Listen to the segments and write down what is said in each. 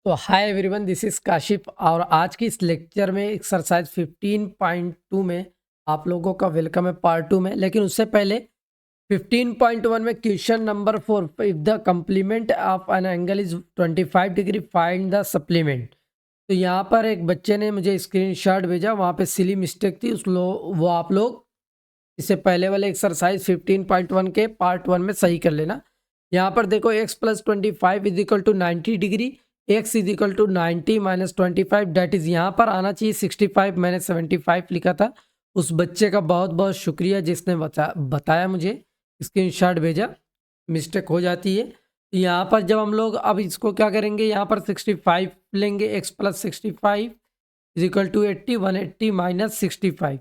तो hi everyone, this is Kashif और आज की इस लेक्चर में एक्सरसाइज 15.2 में आप लोगों का वेलकम है पार्ट 2 में। लेकिन उससे पहले 15.1 में question number 4, if the complement of an angle is 25 degree find the supplement. तो यहाँ पर एक बच्चे ने मुझे स्क्रीनशॉट भेजा, वहाँ पे सिली मिस्टेक थी, वो आप लोग इससे पहले वाले एक्सरसाइज 15.1 के पार्ट 1 में सही कर लेना। यहाँ पर देखो x plus 25 is equal to 90 degree, x is equal to 90 minus 25, that is यहाँ पर आना चाहिए 65, मैंने 75 लिखा था। उस बच्चे का बहुत बहुत शुक्रिया जिसने बताया मुझे, स्क्रीनशॉट भेजा। मिस्टेक हो जाती है। तो यहाँ पर जब हम लोग अब इसको क्या करेंगे, यहाँ पर 65 लेंगे, x plus 65 is equal to 80, 180 minus 65,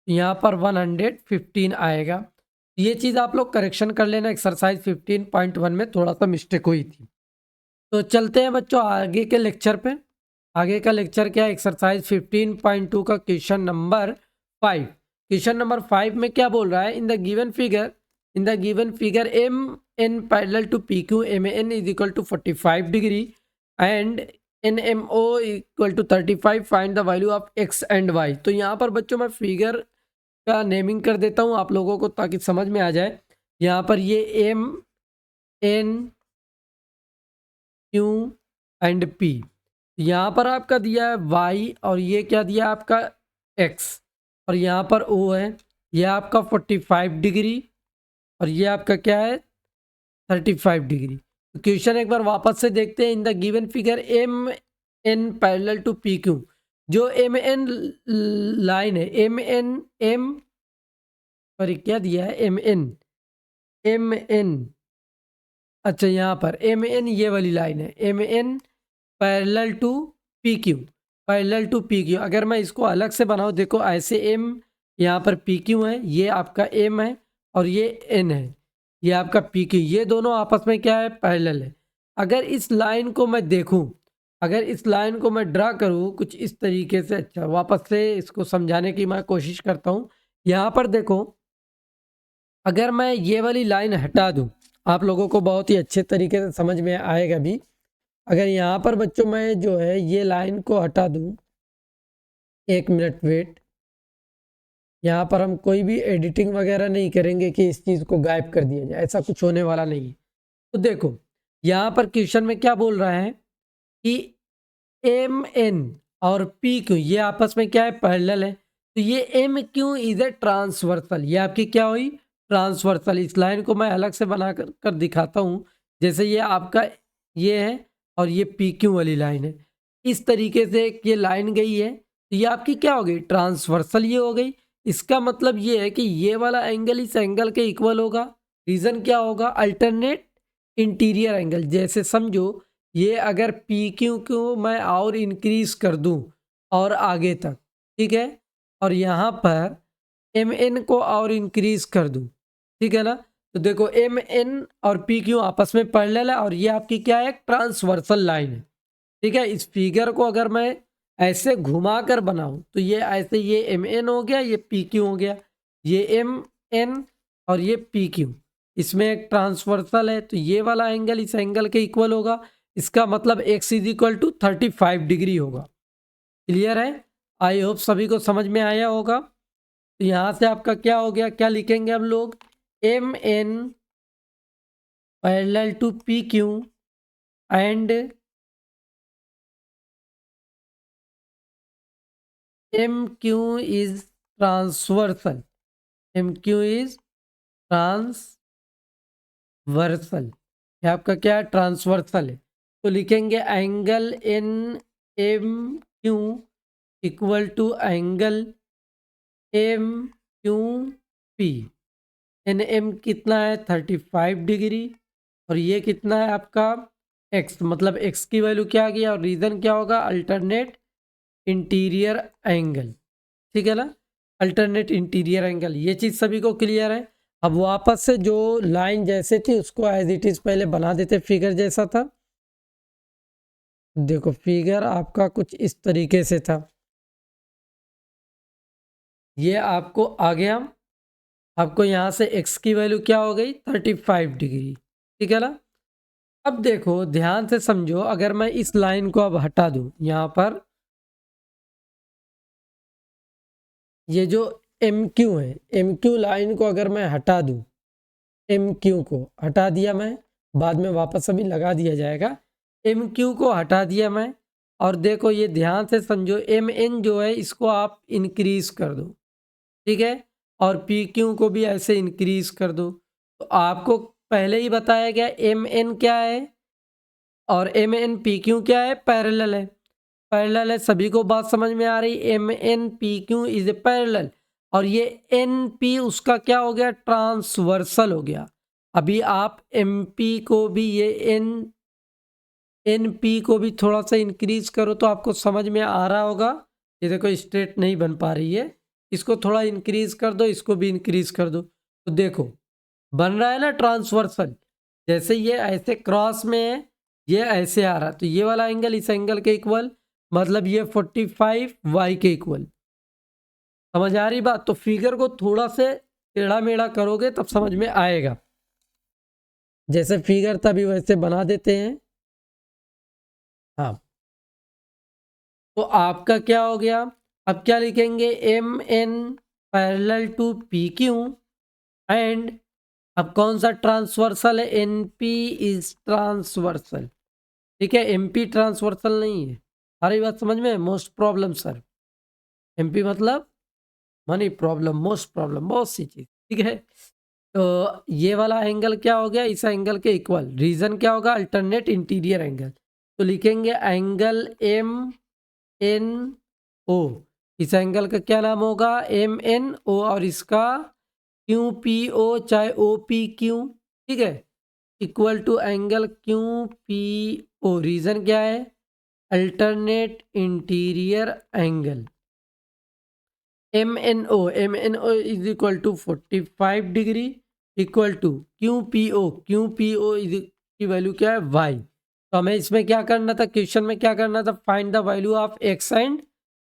यहाँ पर 115 आएगा। ये चीज़ आप लोग करेक्शन कर लेना, एक्सरसाइज 15.1 में थोड़ा सा मिस्टेक हुई थी। तो चलते हैं बच्चों आगे के लेक्चर पे। आगे का लेक्चर क्या है, एक्सरसाइज 15.2 का क्वेश्चन नंबर 5। क्वेश्चन नंबर 5 में क्या बोल रहा है, in the given figure M N parallel to P Q M N is equal to 45 degree and N M O equal to 35, find the value of x and y. तो यहाँ पर बच्चों मैं फिगर का नेमिंग कर देता हूँ आप लोगों को ताकि समझ में आ जाए। यहाँ पर ये M N Q and P, यहाँ पर आपका दिया है वाई और ये क्या दिया आपका एक्स, और यहाँ पर ओ है, ये आपका 45 डिग्री और ये आपका क्या है 35 डिग्री। तो क्वेश्चन एक बार वापस से देखते हैं। In the given figure M N parallel to P Q, जो एम एन लाइन है, एम सॉरी क्या दिया है एम एन, अच्छा यहाँ पर एम एन ये वाली लाइन है, M N parallel to P Q, parallel to P Q. अगर मैं इसको अलग से बनाऊँ, देखो ऐसे एम, यहाँ पर पी क्यू है, ये आपका एम है और ये एन है, ये आपका पी क्यू, ये दोनों आपस में क्या है पैरेलल है। अगर इस लाइन को मैं देखूं, अगर इस लाइन को मैं ड्रा करूं कुछ इस तरीके से, अच्छा वापस से इसको समझाने की मैं कोशिश करता हूं। यहाँ पर देखो, अगर मैं ये वाली लाइन हटा दूं, आप लोगों को बहुत ही अच्छे तरीके से समझ में आएगा भी। अगर यहाँ पर बच्चों मैं जो है ये लाइन को हटा दूं, एक मिनट वेट, यहाँ पर हम कोई भी एडिटिंग वगैरह नहीं करेंगे कि इस चीज़ को गायब कर दिया जाए, ऐसा कुछ होने वाला नहीं है। तो देखो यहाँ पर क्वेश्चन में क्या बोल रहा है कि एम एन और पी क्यू ये आपस में क्या है पैरेलल है। तो ये M Q is a transversal, ये आपकी क्या हुई ट्रांसवर्सल। इस लाइन को मैं अलग से बना कर दिखाता हूँ। जैसे ये आपका ये है और ये पी क्यू वाली लाइन है, इस तरीके से ये लाइन गई है, तो ये आपकी क्या हो गई ट्रांसवर्सल, ये हो गई। इसका मतलब ये है कि ये वाला एंगल इस एंगल के इक्वल होगा। रीजन क्या होगा, अल्टरनेट इंटीरियर एंगल। जैसे समझो ये अगर पी क्यू को मैं और इंक्रीज कर दूं और आगे तक, ठीक है, और यहाँ पर एम एन को और इंक्रीज कर दूं, ठीक है ना, तो देखो एम एन और पी क्यू आपस में पैरेलल है और ये आपकी क्या है ट्रांसवर्सल लाइन है। ठीक है, इस फिगर को अगर मैं ऐसे घुमा कर बनाऊं तो ये ऐसे, ये एम एन हो गया, ये पी क्यू हो गया, ये एम एन और ये पी क्यू, इसमें एक ट्रांसवर्सल है, तो ये वाला एंगल इस एंगल के इक्वल होगा। इसका मतलब x is equal to 35 degree होगा। क्लियर है, आई होप सभी को समझ में आया होगा। तो यहाँ से आपका क्या हो गया, क्या लिखेंगे हम लोग, M N parallel to P Q and M Q is transversal, M Q is transversal, ये आपका क्या है ट्रांसवर्सल है। तो लिखेंगे angle N M Q equal to angle M Q P. N M कितना है 35 डिग्री और ये कितना है आपका एक्स, मतलब एक्स की वैल्यू क्या आ गया और रीजन क्या होगा अल्टरनेट इंटीरियर एंगल। ठीक है ना, अल्टरनेट इंटीरियर एंगल, ये चीज़ सभी को क्लियर है। अब वापस से जो लाइन जैसे थी उसको एज इट इज़ पहले बना देते, फिगर जैसा था। देखो फिगर आपका कुछ इस तरीके से था, ये आपको आ गया, आपको यहाँ से x की वैल्यू क्या हो गई 35 डिग्री, ठीक है ना। अब देखो ध्यान से समझो, अगर मैं इस लाइन को अब हटा दूं यहाँ पर, ये जो एम क्यू है, एम क्यू लाइन को अगर मैं हटा दूं, एम क्यू को हटा दिया मैं, बाद में वापस अभी लगा दिया जाएगा, एम क्यू को हटा दिया मैं, और देखो ये ध्यान से समझो, एम एन जो है इसको आप इंक्रीज कर दो, ठीक है, और पी क्यू को भी ऐसे इंक्रीज कर दो। तो आपको पहले ही बताया गया एम एन क्या है और एम एन पी क्यू क्या है, पैरेलल है। पैरेलल है, सभी को बात समझ में आ रही, M N P Q is a parallel, और ये एन पी उसका क्या हो गया, ट्रांसवर्सल हो गया। अभी आप एम पी को भी, ये एन पी को भी थोड़ा सा इंक्रीज करो तो आपको समझ में आ रहा होगा। ये देखो स्ट्रेट नहीं बन पा रही है, इसको थोड़ा इंक्रीज कर दो, इसको भी इंक्रीज कर दो, तो देखो बन रहा है ना ट्रांसवर्सल। जैसे ये ऐसे क्रॉस में है, ये ऐसे आ रहा, तो ये वाला एंगल इस एंगल के इक्वल, मतलब ये 45 वाई के इक्वल। समझ आ रही बात? तो फिगर को थोड़ा से टेढ़ा मेढ़ा करोगे तब समझ में आएगा। जैसे फिगर तभी वैसे बना देते हैं। हाँ, तो आपका क्या हो गया, अब क्या लिखेंगे, M N parallel to P Q, and अब कौन सा ट्रांसवर्सल है, एन पी इज ट्रांसवर्सल, ठीक है, एम पी ट्रांसवर्सल नहीं है। सारी बात समझ में? Most problem sir, M P मतलब मनी प्रॉब्लम, मोस्ट प्रॉब्लम, बहुत सी चीज, ठीक है। तो ये वाला एंगल क्या हो गया, इस एंगल के इक्वल, रीजन क्या होगा, अल्टरनेट इंटीरियर एंगल, तो लिखेंगे एंगल एम एन ओ, इस एंगल का क्या नाम होगा, एम एन ओ, और इसका क्यू पी ओ चाहे ओ पी क्यू, ठीक है, equal to angle Q P O, reason क्या है, alternate interior angle, M N O is equal to 45 degree, equal to Q P O is की वैल्यू क्या है, वाई। तो हमें इसमें क्या करना था, क्वेश्चन में क्या करना था, find the value of x and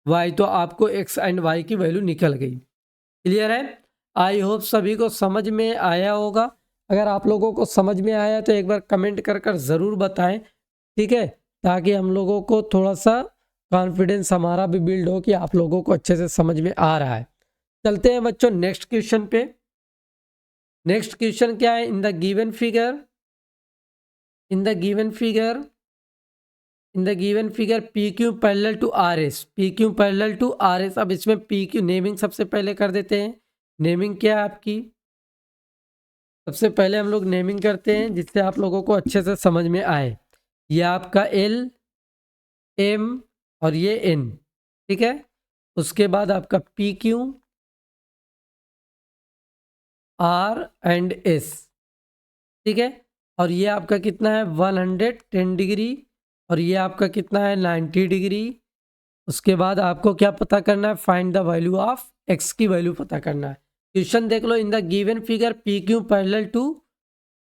y, तो आपको एक्स एंड वाई की वैल्यू निकल गई। क्लियर है? आई होप सभी को समझ में आया होगा। अगर आप लोगों को समझ में आया तो एक बार कमेंट कर ज़रूर बताएं, ठीक है, ताकि हम लोगों को थोड़ा सा कॉन्फिडेंस हमारा भी बिल्ड हो कि आप लोगों को अच्छे से समझ में आ रहा है। चलते हैं बच्चों नेक्स्ट क्वेश्चन पे। नेक्स्ट क्वेश्चन क्या है, in the given figure, in the given figure, in the given figure P Q parallel to R S, P Q parallel to R S. अब इसमें पी क्यू नेमिंग सबसे पहले कर देते हैं। नेमिंग क्या है आपकी, सबसे पहले हम लोग नेमिंग करते हैं जिससे आप लोगों को अच्छे से समझ में आए। ये आपका एल एम और ये एन, ठीक है, उसके बाद आपका P Q R and S, ठीक है, और ये आपका कितना है 110 डिग्री, और ये आपका कितना है 90 डिग्री। उसके बाद आपको क्या पता करना है, find the value of x की वैल्यू पता करना है। क्वेश्चन देख लो, in the given figure P Q parallel to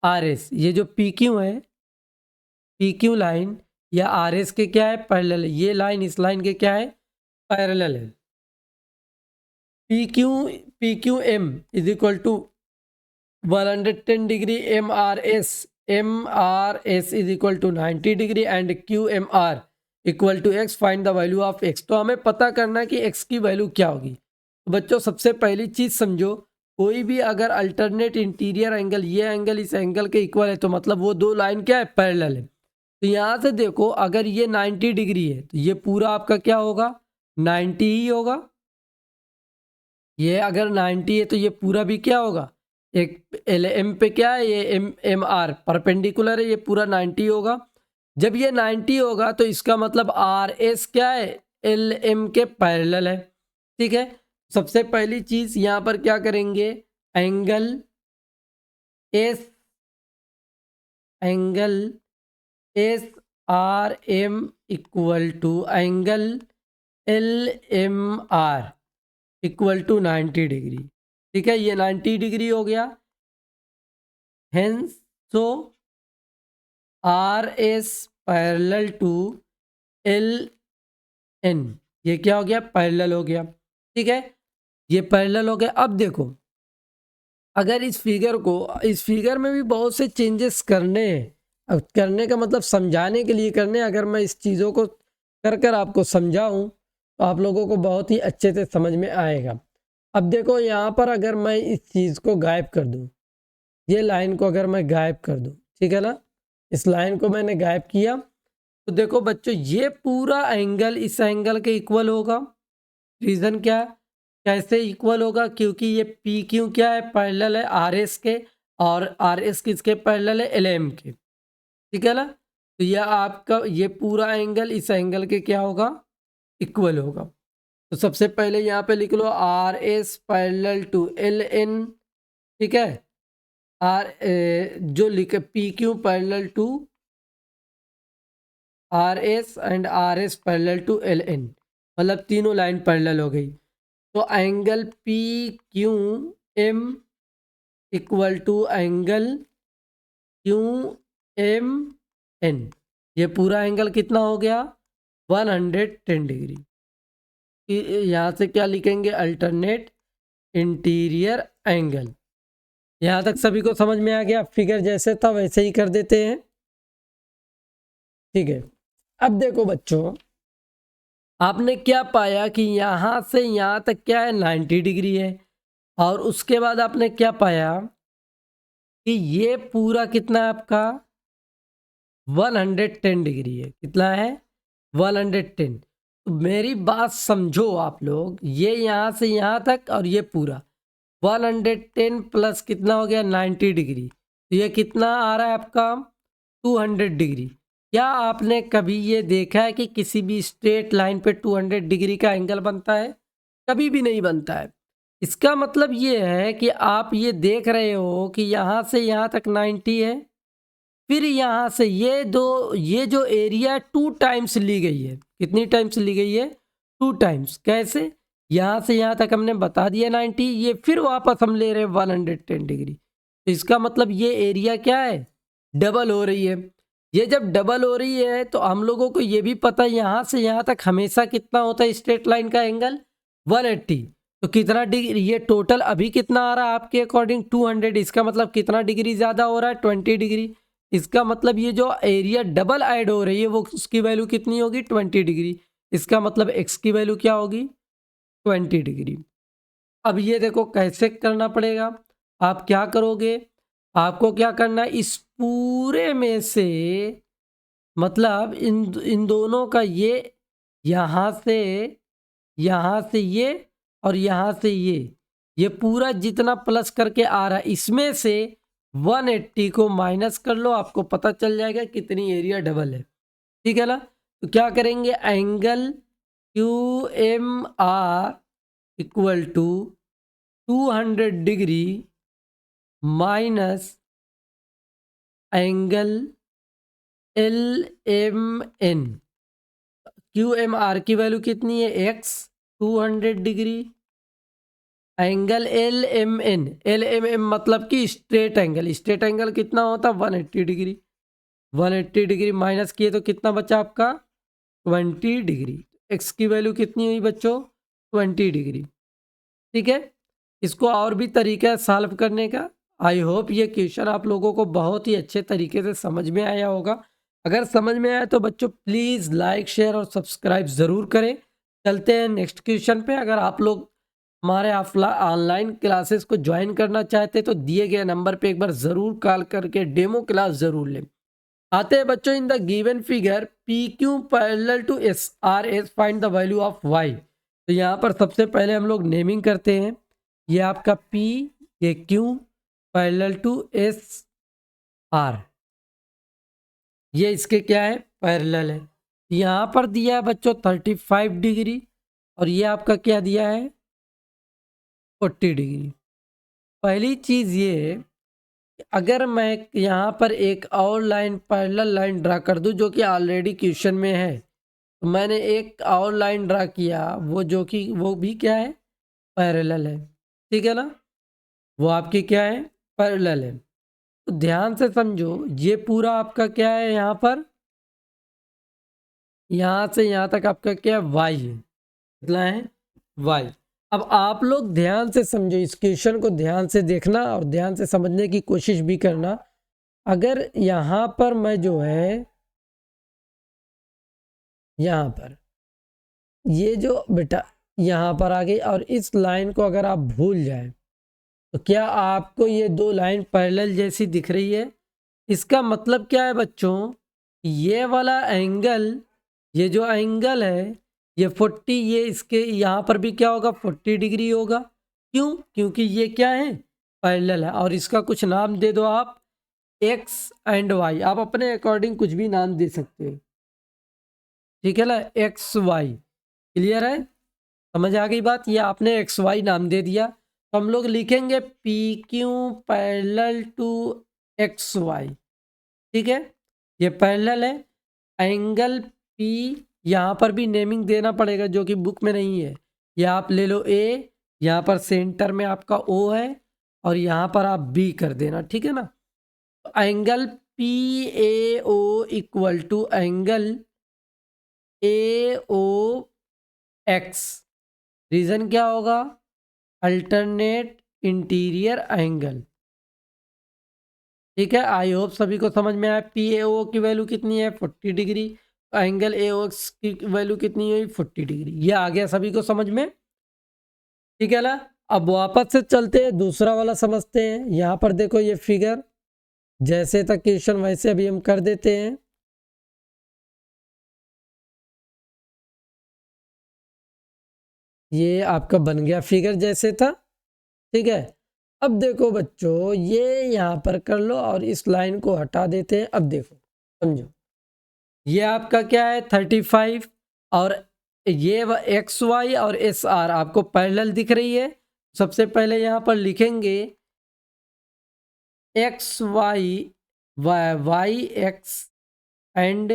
R S, ये जो पी क्यू है, पी क्यू लाइन या आर एस के क्या है, पैरेलल है, ये लाइन इस लाइन के क्या है, पैरेलल है। P Q M is equal to 110 degree, M R S is equal to 90 degree, and Q M R equal to x, find the value of x. तो हमें पता करना है कि एक्स की वैल्यू क्या होगी। तो बच्चों सबसे पहली चीज समझो, कोई भी अगर अल्टरनेट इंटीरियर एंगल, ये एंगल इस एंगल के इक्वल है, तो मतलब वो दो लाइन क्या है, पैरेलल है। तो यहाँ से देखो, अगर ये 90 डिग्री है तो ये पूरा आपका क्या होगा, 90 ही होगा। ये अगर 90 है तो ये पूरा भी क्या होगा, एक एल एम पे क्या है, ये एम एम आर परपेंडिकुलर है, ये पूरा 90 होगा। जब ये 90 होगा तो इसका मतलब आर एस क्या है, एल एम के पैरेलल है, ठीक है। सबसे पहली चीज यहाँ पर क्या करेंगे, angle S, angle S R M equal to angle L M R equal to 90 degree, ठीक है, ये 90 डिग्री हो गया। Hence so R S parallel to L N, ये क्या हो गया, पैरेलल हो गया, ठीक है, ये पैरेलल हो गया। अब देखो, अगर इस फिगर को, इस फिगर में भी बहुत से चेंजेस करने हैं, अब करने का मतलब समझाने के लिए करने, अगर मैं इस चीज़ों को कर कर आपको समझाऊं तो आप लोगों को बहुत ही अच्छे से समझ में आएगा। अब देखो यहाँ पर अगर मैं इस चीज़ को गायब कर दूं, ये लाइन को अगर मैं गायब कर दूं, ठीक है ना, इस लाइन को मैंने गायब किया तो देखो बच्चों ये पूरा एंगल इस एंगल के इक्वल होगा। रीज़न क्या है, कैसे इक्वल होगा, क्योंकि ये पी क्यू क्या है, पैरेलल है आर एस के, और आर एस किसके पैरेलल है, एल एम के, ठीक है ना। तो यह आपका ये पूरा एंगल इस एंगल के क्या होगा, इक्वल होगा। तो सबसे पहले यहाँ पे लिख लो R S parallel to L N, ठीक है, जो लिखे P Q parallel to R S and R S parallel to L N, मतलब तीनों लाइन पैरेलल हो गई। तो angle P Q M equal to angle Q M N, ये पूरा एंगल कितना हो गया, 110 डिग्री। यहाँ से क्या लिखेंगे, अल्टरनेट इंटीरियर एंगल। यहाँ तक सभी को समझ में आ गया, फिगर जैसे था वैसे ही कर देते हैं, ठीक है। अब देखो बच्चों, आपने क्या पाया कि यहाँ से यहाँ तक क्या है, 90 डिग्री है, और उसके बाद आपने क्या पाया कि ये पूरा कितना है आपका, 110 डिग्री है। कितना है, 110। तो मेरी बात समझो आप लोग, ये यहाँ से यहाँ तक और ये पूरा 110 प्लस कितना हो गया, 90 डिग्री। तो ये कितना आ रहा है आपका, 200 डिग्री। क्या आपने कभी ये देखा है कि किसी भी स्ट्रेट लाइन पे 200 डिग्री का एंगल बनता है? कभी भी नहीं बनता है। इसका मतलब ये है कि आप ये देख रहे हो कि यहाँ से यहाँ तक 90 है, फिर यहाँ से ये जो एरिया 2 टाइम्स ली गई है। कितनी टाइम्स ली गई है, 2 टाइम्स। कैसे, यहाँ से यहाँ तक हमने बता दिया 90, ये फिर वापस हम ले रहे हैं 110 डिग्री। तो इसका मतलब ये एरिया क्या है, डबल हो रही है। ये जब डबल हो रही है तो हम लोगों को ये भी पता है यहाँ से यहाँ तक हमेशा कितना होता है स्ट्रेट लाइन का एंगल, 180। तो कितना डिग्री, ये टोटल अभी कितना आ रहा है आपके अकॉर्डिंग, 200। इसका मतलब कितना डिग्री ज़्यादा हो रहा है, 20 डिग्री। इसका मतलब ये जो एरिया डबल ऐड हो रही है वो उसकी वैल्यू कितनी होगी, 20 डिग्री। इसका मतलब एक्स की वैल्यू क्या होगी, 20 डिग्री। अब ये देखो कैसे करना पड़ेगा, आप क्या करोगे, आपको क्या करना है, इस पूरे में से मतलब इन दोनों का यहाँ से यहाँ से ये और यहाँ से ये पूरा जितना प्लस करके आ रहा है इसमें से 180 को माइनस कर लो, आपको पता चल जाएगा कितनी एरिया डबल है, ठीक है ना। तो क्या करेंगे, angle Q M R equal to 200 degree minus angle L M N. Q M R की वैल्यू कितनी है, x 200 degree, angle L M N मतलब कि स्ट्रेट एंगल। स्ट्रेट एंगल कितना होता है, 180 डिग्री। 180 डिग्री माइनस किए तो कितना बचा आपका, 20 डिग्री। एक्स की वैल्यू कितनी हुई बच्चों, 20 डिग्री, ठीक है। इसको और भी तरीका है सॉल्व करने का। आई होप ये क्वेश्चन आप लोगों को बहुत ही अच्छे तरीके से समझ में आया होगा। अगर समझ में आया तो बच्चों प्लीज़ लाइक शेयर और सब्सक्राइब ज़रूर करें। चलते हैं नेक्स्ट क्वेश्चन पे। अगर आप लोग हमारे ऑनलाइन क्लासेस को ज्वाइन करना चाहते हैं तो दिए गए नंबर पे एक बार ज़रूर कॉल करके डेमो क्लास ज़रूर लें। आते हैं बच्चों, in the given figure P Q parallel to S R S find the value of y. तो यहाँ पर सबसे पहले हम लोग नेमिंग करते हैं। ये आपका P, ये Q parallel to S R, ये इसके क्या है, पैरेलल है। यहाँ पर दिया है बच्चों 35 डिग्री और ये आपका क्या दिया है, 40 डिग्री। पहली चीज़ ये, अगर मैं यहाँ पर एक और लाइन पैरेलल लाइन ड्रा कर दूँ जो कि ऑलरेडी क्वेश्चन में है, तो मैंने एक और लाइन ड्रा किया वो भी क्या है, पैरेलल है, ठीक है ना। वो आपकी क्या है, पैरेलल है। तो ध्यान से समझो, ये पूरा आपका क्या है, यहाँ से यहाँ तक आपका क्या है, वाई है। कितना है, वाई। अब आप लोग ध्यान से समझो, इस क्वेश्चन को ध्यान से देखना और ध्यान से समझने की कोशिश भी करना। अगर यहाँ पर मैं जो है यहाँ पर ये जो बेटा यहाँ पर आ गई और इस लाइन को अगर आप भूल जाए तो क्या आपको ये दो लाइन पैरेलल जैसी दिख रही है? इसका मतलब क्या है बच्चों? ये वाला एंगल, ये जो एंगल है ये 40, ये इसके यहाँ पर भी क्या होगा 40 डिग्री होगा। क्यों? क्योंकि ये क्या है पैरेलल है। और इसका कुछ नाम दे दो आप, एक्स एंड वाई, आप अपने अकॉर्डिंग कुछ भी नाम दे सकते हो, ठीक है ना, एक्स वाई। क्लियर है? समझ आ गई बात? ये आपने एक्स वाई नाम दे दिया तो हम लोग लिखेंगे P Q parallel to X Y, ठीक है। ये पैरेलल है, एंगल पी, यहाँ पर भी नेमिंग देना पड़ेगा जो कि बुक में नहीं है। ये आप ले लो ए, यहाँ पर सेंटर में आपका ओ है और यहाँ पर आप बी कर देना, ठीक है ना। Angle P A O equal to angle A O X. Reason क्या होगा? अल्टरनेट इंटीरियर एंगल, ठीक है। आई होप सभी को समझ में आया। पी ए ओ की वैल्यू कितनी है 40 डिग्री, एंगल ए ओ एक्स की वैल्यू कितनी है 40 डिग्री। ये आ गया सभी को समझ में, ठीक है ना। अब वापस से चलते हैं, दूसरा वाला समझते हैं। यहाँ पर देखो ये फिगर, जैसे था क्वेश्चन वैसे अभी हम कर देते हैं। ये आपका बन गया फिगर जैसे था, ठीक है। अब देखो बच्चों, ये यहाँ पर कर लो और इस लाइन को हटा देते हैं। अब देखो समझो, ये आपका क्या है 35 और ये एक्स वाई और एस आर आपको पैरेलल दिख रही है। सबसे पहले यहाँ पर लिखेंगे X Y Y X and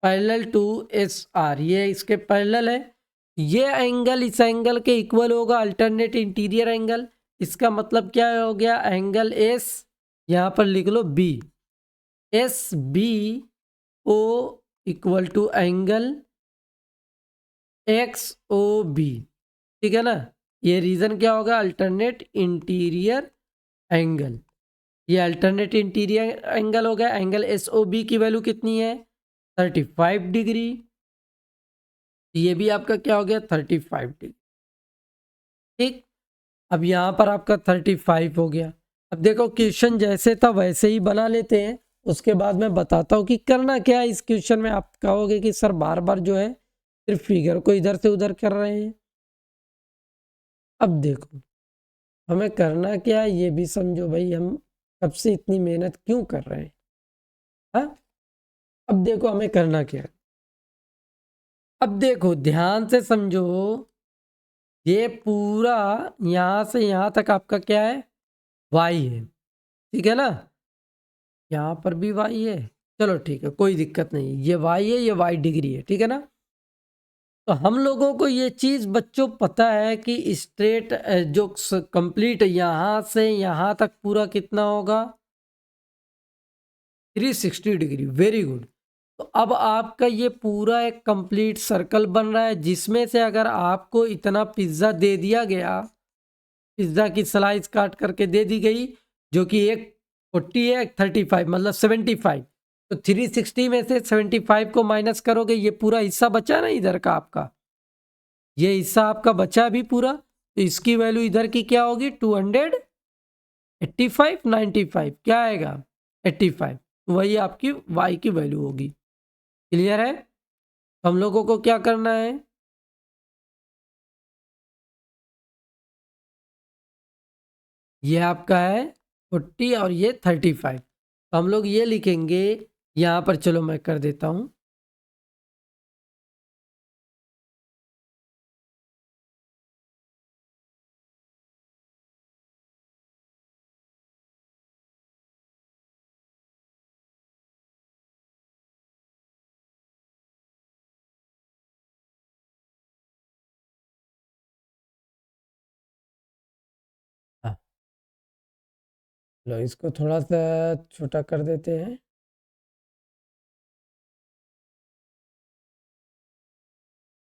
parallel to S R, ये इसके पैरेलल है। ये एंगल इस एंगल के इक्वल होगा, अल्टरनेट इंटीरियर एंगल। इसका मतलब क्या हो गया? एंगल एस, यहाँ पर लिख लो B, S B O equal to angle X O B, ठीक है ना। ये रीजन क्या होगा? Alternate interior angle. ये अल्टरनेट इंटीरियर एंगल हो गया। एंगल एस ओ बी की वैल्यू कितनी है 35 डिग्री। ये भी आपका क्या हो गया 35 डिग्री, ठीक। अब यहाँ पर आपका 35 हो गया। अब देखो क्वेश्चन जैसे था वैसे ही बना लेते हैं, उसके बाद मैं बताता हूँ कि करना क्या है इस क्वेश्चन में। आप कहोगे कि सर बार बार जो है सिर्फ फिगर को इधर से उधर कर रहे हैं। अब देखो हमें करना क्या है ये भी समझो भाई, हम कब से इतनी मेहनत क्यों कर रहे हैं। हाँ, अब देखो हमें करना क्या है। अब देखो ध्यान से समझो, ये पूरा यहाँ से यहाँ तक आपका क्या है वाई है, ठीक है ना। यहाँ पर भी वाई है, चलो ठीक है कोई दिक्कत नहीं, ये वाई है, ये वाई डिग्री है, ठीक है ना। तो हम लोगों को ये चीज़ बच्चों पता है कि स्ट्रेट जो कंप्लीट यहाँ से यहाँ तक पूरा कितना होगा 360 डिग्री। Very good. तो अब आपका ये पूरा एक कंप्लीट सर्कल बन रहा है, जिसमें से अगर आपको इतना पिज्ज़ा दे दिया गया, पिज्ज़ा की स्लाइस काट करके दे दी गई, जो कि एक 40 है एक 35 मतलब 75, तो 360 में से 75 को माइनस करोगे, ये पूरा हिस्सा बचा ना इधर का आपका, ये हिस्सा आपका बचा भी पूरा, तो इसकी वैल्यू इधर की क्या होगी 285 95 क्या आएगा 85, वही आपकी y की वैल्यू होगी। क्लियर है? तो हम लोगों को क्या करना है, ये आपका है 40 और ये 35, तो हम लोग ये लिखेंगे यहाँ पर, चलो मैं कर देता हूँ। हाँ, चलो इसको थोड़ा सा छोटा कर देते हैं।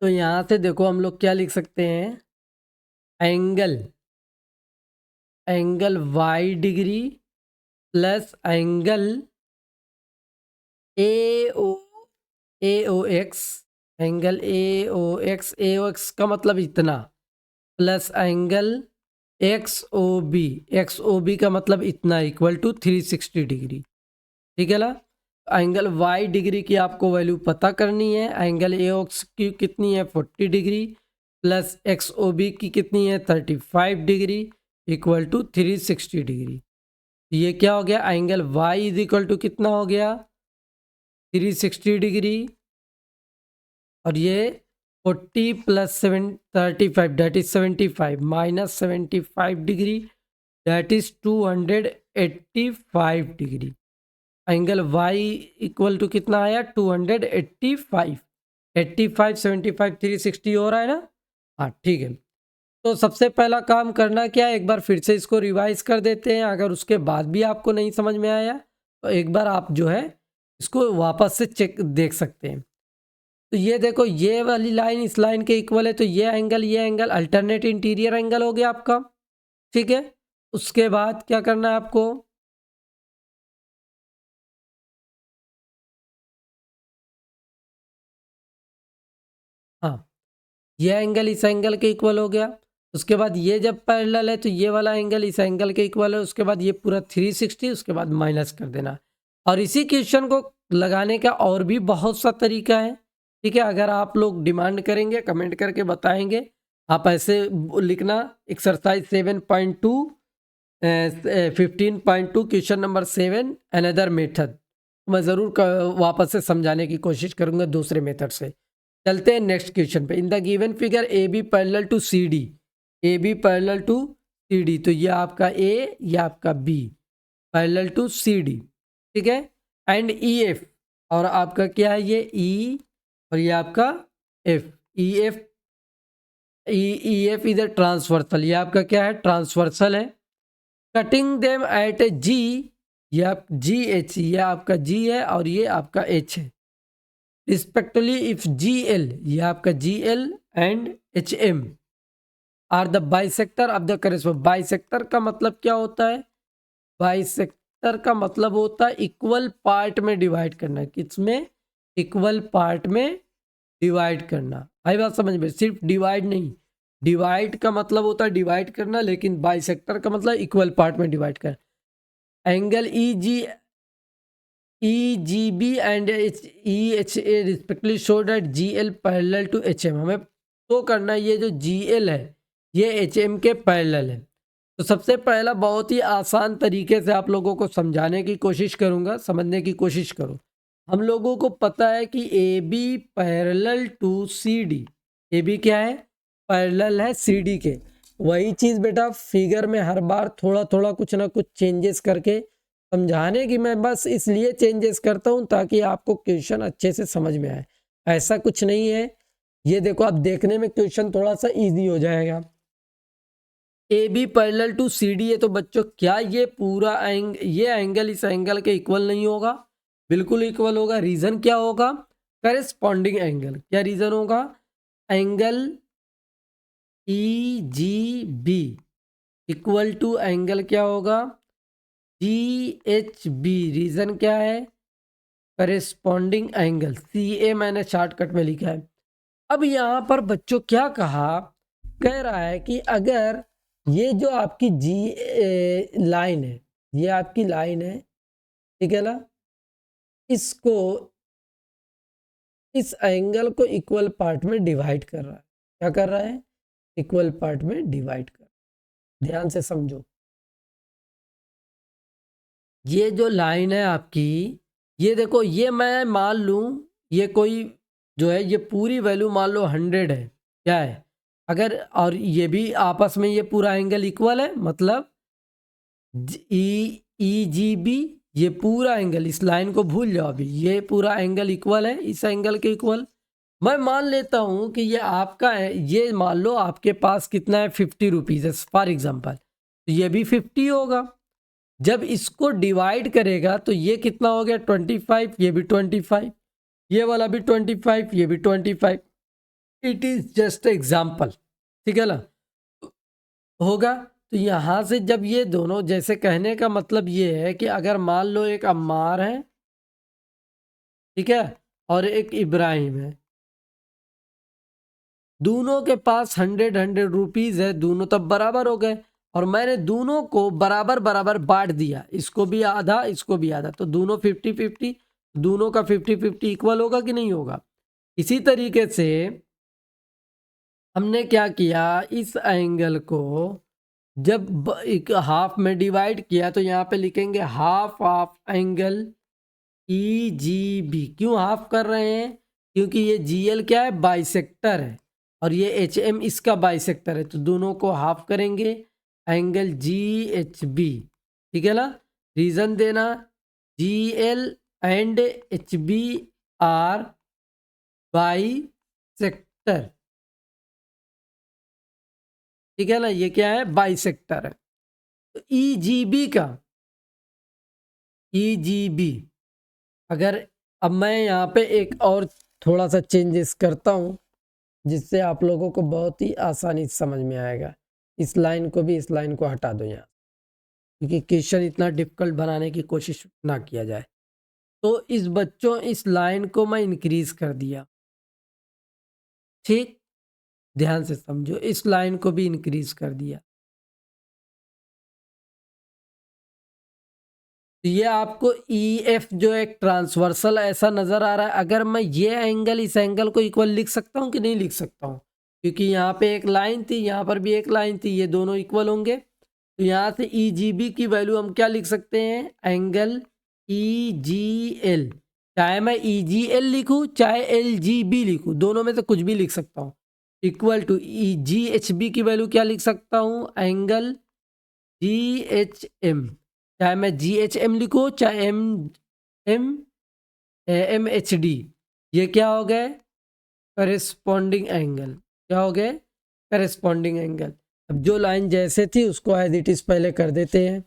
तो यहाँ से देखो हम लोग क्या लिख सकते हैं, angle angle Y degree plus angle AOX, angle AOX का मतलब इतना, प्लस एंगल XOB का मतलब इतना इक्वल टू 360 डिग्री। ठीक है ना। एंगल Y डिग्री की आपको वैल्यू पता करनी है। एंगल AOX की कितनी है 40 डिग्री, प्लस XOB की कितनी है 35 डिग्री, इक्वल टू 360 डिग्री। ये क्या हो गया, angle Y is equal to कितना हो गया 360 डिग्री, और ये 40 plus 35 that is 75 minus 75 degree that is 285 degree. Angle Y equal to कितना आया 285, 85 75 360 हो रहा है ना। हाँ ठीक है। तो सबसे पहला काम करना क्या है, एक बार फिर से इसको रिवाइज कर देते हैं। अगर उसके बाद भी आपको नहीं समझ में आया तो एक बार आप जो है इसको वापस से चेक देख सकते हैं। तो ये देखो, ये वाली लाइन इस लाइन के इक्वल है, तो ये एंगल अल्टरनेट इंटीरियर एंगल हो गया आपका। ठीक है। उसके बाद क्या करना है आपको, हाँ, ये एंगल इस एंगल के इक्वल हो गया। उसके बाद ये जब पैरेलल है तो ये वाला एंगल इस एंगल के इक्वल है। उसके बाद ये पूरा 360, उसके बाद माइनस कर देना। और इसी क्वेश्चन को लगाने का और भी बहुत सा तरीका है। ठीक है, अगर आप लोग डिमांड करेंगे कमेंट करके बताएंगे। आप ऐसे लिखना exercise 7.2 15.2 question number 7 another method. मैं ज़रूर वापस से समझाने की कोशिश करूंगा दूसरे मेथड से। चलते हैं नेक्स्ट क्वेश्चन पे। In the given figure A B parallel to C D, A B parallel to C D, तो ये आपका ए, ये आपका B parallel to C D. ठीक है। एंड ई एफ, और आपका क्या है ये ई, और ये आपका F, E F, E F इधर ट्रांसवर्सल, ये आपका क्या है ट्रांसवर्सल है। कटिंग देम एट जी, ये आप जी एच, ये आपका जी है और ये आपका एच है रिस्पेक्टिवली इफ जी एल, ये आपका G L and H M are the bisector of the correspond. Bisector का मतलब क्या होता है, बाइसेक्टर का मतलब होता है इक्वल पार्ट में डिवाइड करना। किसमें, इक्वल पार्ट में डिवाइड करना। आई बात समझ में, सिर्फ डिवाइड नहीं, डिवाइड का मतलब होता है डिवाइड करना, लेकिन बाइसेक्टर का मतलब इक्वल पार्ट में डिवाइड करना। Angle EGB and EHA respectively show that GL parallel to HM। हमें तो करना है ये जो GL है ये HM के पैरेलल है। तो सबसे पहला बहुत ही आसान तरीके से आप लोगों को समझाने की कोशिश करूंगा, समझने की कोशिश करो। हम लोगों को पता है कि AB parallel to CD, AB क्या है पैरेलल है CD के। वही चीज़ बेटा फिगर में हर बार थोड़ा थोड़ा कुछ ना कुछ चेंजेस करके समझाने की मैं बस इसलिए चेंजेस करता हूं ताकि आपको क्वेश्चन अच्छे से समझ में आए। ऐसा कुछ नहीं है। ये देखो, आप देखने में क्वेश्चन थोड़ा सा इजी हो जाएगा। A B parallel to C D है, तो बच्चों क्या ये पूरा ये एंगल इस एंगल के इक्वल नहीं होगा, बिल्कुल इक्वल होगा। रीजन क्या होगा, करेस्पॉन्डिंग एंगल। क्या रीजन होगा, angle E G B equal to angle क्या होगा GHB। रीजन क्या है, करेस्पॉन्डिंग एंगल। CA मैंने शॉर्टकट में लिखा है। अब यहाँ पर बच्चों क्या कहा, कह रहा है कि अगर ये जो आपकी लाइन है, ये आपकी लाइन है, ठीक है ना, इसको इस एंगल को इक्वल पार्ट में डिवाइड कर रहा है। क्या कर रहा है, इक्वल पार्ट में डिवाइड कर। ध्यान से समझो, ये जो लाइन है आपकी, ये देखो, ये मैं मान लूं ये कोई जो है ये पूरी वैल्यू मान लो 100 है, क्या है अगर, और ये भी आपस में ये पूरा एंगल इक्वल है, मतलब EGB, ये पूरा एंगल, इस लाइन को भूल जाओ अभी, ये पूरा एंगल इक्वल है इस एंगल के इक्वल। मैं मान लेता हूं कि ये आपका है, ये मान लो आपके पास कितना है 50 रुपीज़ है फॉर एग्जाम्पल, तो ये भी 50 होगा। जब इसको डिवाइड करेगा तो ये कितना हो गया 25, ये भी 25, ये वाला भी 25, ये भी 25। इट इज जस्ट एग्जाम्पल, ठीक है ना, होगा। तो यहाँ से जब ये दोनों, जैसे कहने का मतलब ये है कि अगर मान लो एक अम्मार है, ठीक है, और एक इब्राहिम है, दोनों के पास 100 रुपीज है, दोनों तब बराबर हो गए, और मैंने दोनों को बराबर बराबर बांट दिया, इसको भी आधा इसको भी आधा, तो दोनों 50-50, दोनों का 50-50 इक्वल होगा कि नहीं होगा। इसी तरीके से हमने क्या किया, इस एंगल को जब एक हाफ में डिवाइड किया तो यहाँ पे लिखेंगे हाफ ऑफ एंगल EGB। क्यों हाफ कर रहे हैं, क्योंकि ये GL क्या है, बाइसेक्टर है, और ये HM इसका बाइसेक्टर है, तो दोनों को हाफ करेंगे, एंगल GHB, ठीक है ना। रीजन देना, GL and HB are bisector, ठीक है ना, ये क्या है, बाइसेक्टर है। तो EGB अगर, अब मैं यहाँ पे एक और थोड़ा सा चेंजेस करता हूँ जिससे आप लोगों को बहुत ही आसानी से समझ में आएगा। इस लाइन को भी, इस लाइन को हटा दो यहाँ, क्योंकि क्वेश्चन इतना डिफिकल्ट बनाने की कोशिश ना किया जाए। तो इस बच्चों, इस लाइन को मैं इंक्रीज कर दिया, ठीक, ध्यान से समझो, इस लाइन को भी इंक्रीज कर दिया। तो ये आपको EF जो एक ट्रांसवर्सल ऐसा नजर आ रहा है। अगर मैं ये एंगल इस एंगल को इक्वल लिख सकता हूँ कि नहीं लिख सकता हूँ, क्योंकि यहाँ पे एक लाइन थी, यहाँ पर भी एक लाइन थी, ये दोनों इक्वल होंगे। तो यहाँ से EGB की वैल्यू हम क्या लिख सकते हैं, एंगल EGL, चाहे मैं EGL लिखूँ चाहे LGB लिखूँ, दोनों में से कुछ भी लिख सकता हूँ, इक्वल टू GHB की वैल्यू क्या लिख सकता हूँ, एंगल GHM, चाहे मैं GHM लिखूँ चाहे MHD, ये क्या हो गए, करेस्पॉन्डिंग एंगल, क्या हो गए, करेस्पॉन्डिंग एंगल। अब जो लाइन जैसे थी उसको एज इट इज पहले कर देते हैं।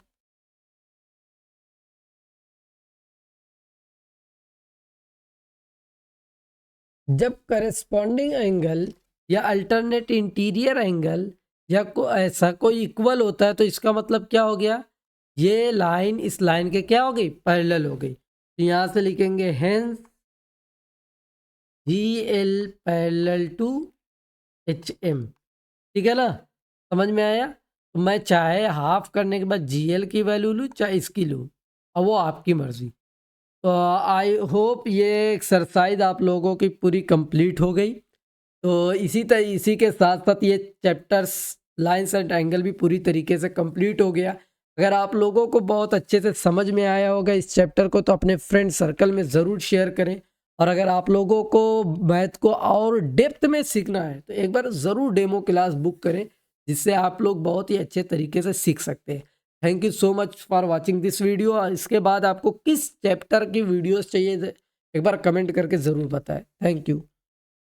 जब करेस्पॉन्डिंग एंगल या अल्टरनेट इंटीरियर एंगल या ऐसा कोई इक्वल होता है, तो इसका मतलब क्या हो गया, ये लाइन इस लाइन के क्या हो गई, पैरेलल हो गई। तो यहाँ से लिखेंगे hence GL parallel to HM, ठीक है ना, समझ में आया। तो मैं चाहे हाफ करने के बाद GL की वैल्यू लूँ चाहे इसकी लूँ, अब वो आपकी मर्जी। तो आई होप ये एक्सरसाइज आप लोगों की पूरी कंप्लीट हो गई। तो इसी के साथ साथ ये चैप्टर्स लाइंस एंड एंगल भी पूरी तरीके से कंप्लीट हो गया। अगर आप लोगों को बहुत अच्छे से समझ में आया होगा इस चैप्टर को, तो अपने फ्रेंड सर्कल में ज़रूर शेयर करें। और अगर आप लोगों को मैथ को और डेप्थ में सीखना है तो एक बार ज़रूर डेमो क्लास बुक करें, जिससे आप लोग बहुत ही अच्छे तरीके से सीख सकते हैं। Thank you so much for watching this video. इसके बाद आपको किस चैप्टर की वीडियोस चाहिए एक बार कमेंट करके ज़रूर बताएं। Thank you.